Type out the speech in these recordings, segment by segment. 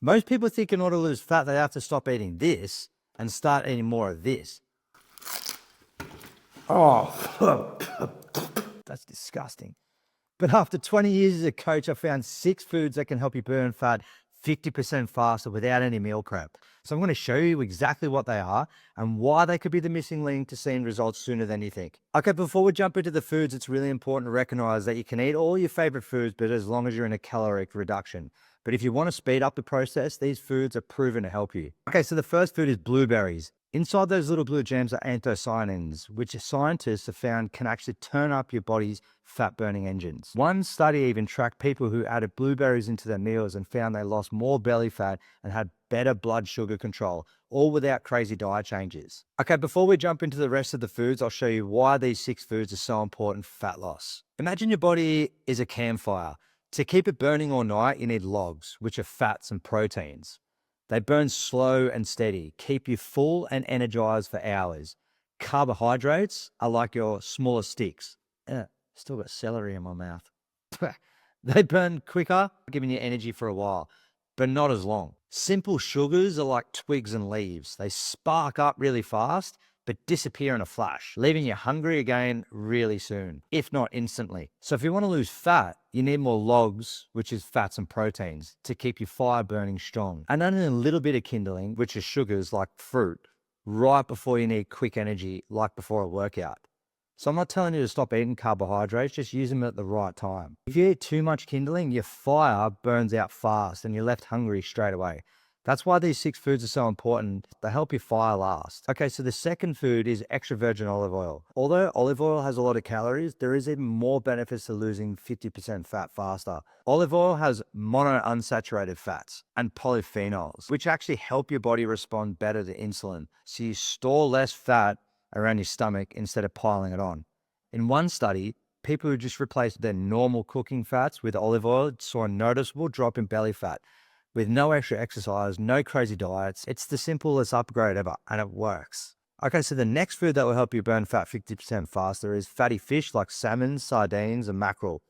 Most people think in order to lose fat, they have to stop eating this and start eating more of this. Oh, that's disgusting. But after 20 years as a coach, I found 6 foods that can help you burn fat 50% faster without any meal prep. So I'm going to show you exactly what they are and why they could be the missing link to seeing results sooner than you think. Okay, before we jump into the foods, it's really important to recognize that you can eat all your favorite foods, but as long as you're in a caloric reduction. But if you want to speed up the process, these foods are proven to help you. Okay, so the first food is blueberries. Inside those little blue gems are anthocyanins, which scientists have found can actually turn up your body's fat-burning engines. One study even tracked people who added blueberries into their meals and found they lost more belly fat and had better blood sugar control, all without crazy diet changes. Okay, before we jump into the rest of the foods, I'll show you why these 6 foods are so important for fat loss. Imagine your body is a campfire. To keep it burning all night, you need logs, which are fats and proteins. They burn slow and steady, keep you full and energized for hours. Carbohydrates are like your smaller sticks. Still got celery in my mouth. They burn quicker, giving you energy for a while, but not as long. Simple sugars are like twigs and leaves. They spark up really fast, but disappear in a flash, leaving you hungry again really soon, if not instantly. So if you want to lose fat, you need more logs, which is fats and proteins, to keep your fire burning strong. And only a little bit of kindling, which is sugars like fruit, right before you need quick energy, like before a workout. So I'm not telling you to stop eating carbohydrates, just use them at the right time. If you eat too much kindling, your fire burns out fast and you're left hungry straight away. That's why these 6 foods are so important. They help your fire last. Okay, so the second food is extra virgin olive oil. Although olive oil has a lot of calories, there is even more benefits to losing 50% fat faster. Olive oil has monounsaturated fats and polyphenols, which actually help your body respond better to insulin. So you store less fat around your stomach instead of piling it on. In one study, people who just replaced their normal cooking fats with olive oil saw a noticeable drop in belly fat. With no extra exercise, no crazy diets, it's the simplest upgrade ever, and it works. Okay, so the next food that will help you burn fat 50% faster is fatty fish like salmon, sardines, and mackerel.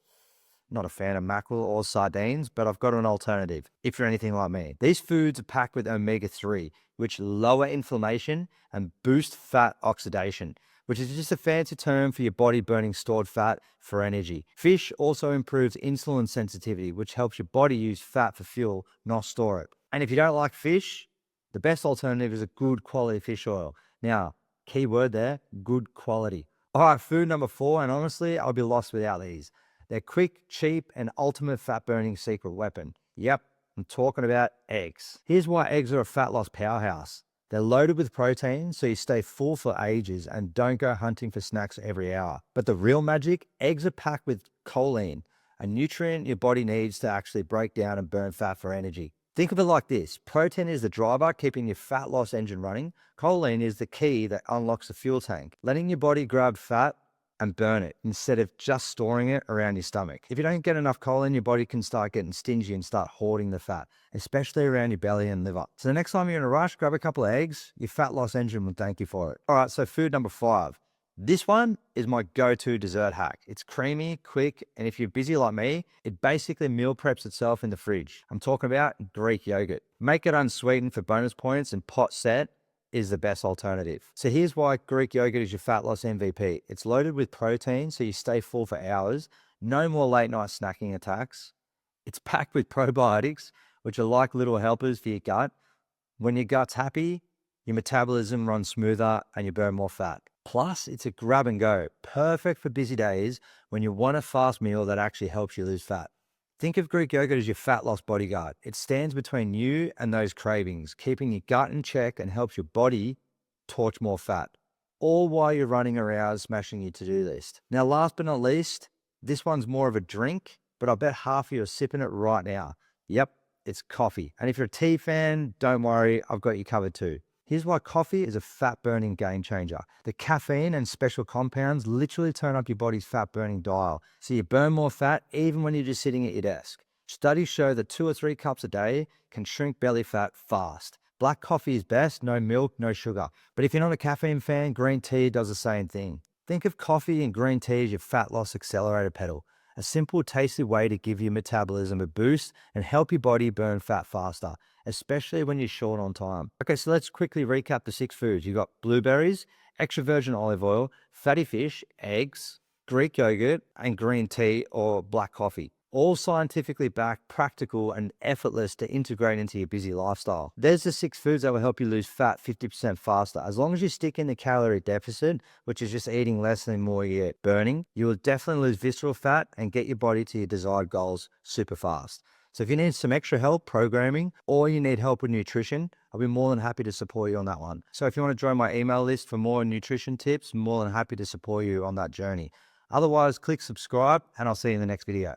Not a fan of mackerel or sardines, but I've got an alternative if you're anything like me. These foods are packed with omega-3, which lower inflammation and boost fat oxidation, which is just a fancy term for your body burning stored fat for energy. Fish also improves insulin sensitivity, which helps your body use fat for fuel, not store it. And if you don't like fish, the best alternative is a good quality fish oil. Now, key word there, good quality. All right, food number 4, and honestly, I'll be lost without these. They're quick, cheap, and ultimate fat-burning secret weapon. Yep, I'm talking about eggs. Here's why eggs are a fat loss powerhouse. They're loaded with protein, so you stay full for ages and don't go hunting for snacks every hour. But the real magic, eggs are packed with choline, a nutrient your body needs to actually break down and burn fat for energy. Think of it like this. Protein is the driver keeping your fat loss engine running. Choline is the key that unlocks the fuel tank, letting your body grab fat and burn it instead of just storing it around your stomach. If you don't get enough choline, your body can start getting stingy and start hoarding the fat, especially around your belly and liver. So the next time you're in a rush, grab a couple of eggs. Your fat loss engine will thank you for it. All right, so food number 5. This one is my go-to dessert hack. It's creamy, quick, and if you're busy like me, it basically meal preps itself in the fridge. I'm talking about Greek yogurt. Make it unsweetened for bonus points, and pot set is the best alternative. So here's why Greek yogurt is your fat loss MVP. It's loaded with protein, so you stay full for hours. No more late night snacking attacks. It's packed with probiotics, which are like little helpers for your gut. When your gut's happy, your metabolism runs smoother and you burn more fat. Plus, it's a grab and go, perfect for busy days when you want a fast meal that actually helps you lose fat. Think of Greek yogurt as your fat loss bodyguard. It stands between you and those cravings, keeping your gut in check and helps your body torch more fat, all while you're running around smashing your to-do list. Now, last but not least, this one's more of a drink, but I bet half of you are sipping it right now. Yep, it's coffee. And if you're a tea fan, don't worry, I've got you covered too. Here's why coffee is a fat-burning game changer. The caffeine and special compounds literally turn up your body's fat-burning dial, so you burn more fat even when you're just sitting at your desk. Studies show that 2 or 3 cups a day can shrink belly fat fast. Black coffee is best, no milk, no sugar. But if you're not a caffeine fan, green tea does the same thing. Think of coffee and green tea as your fat loss accelerator pedal. A simple, tasty way to give your metabolism a boost and help your body burn fat faster. especially when you're short on time. Okay, so let's quickly recap the 6 foods. You got blueberries, extra virgin olive oil, fatty fish, eggs, Greek yogurt, and green tea or black coffee. All scientifically backed, practical, and effortless to integrate into your busy lifestyle. There's the 6 foods that will help you lose fat 50% faster. As long as you stick in the calorie deficit, which is just eating less than more you're burning, you will definitely lose visceral fat and get your body to your desired goals super fast. So if you need some extra help programming or you need help with nutrition, I'll be more than happy to support you on that one. So if you want to join my email list for more nutrition tips, I'm more than happy to support you on that journey. Otherwise, click subscribe and I'll see you in the next video.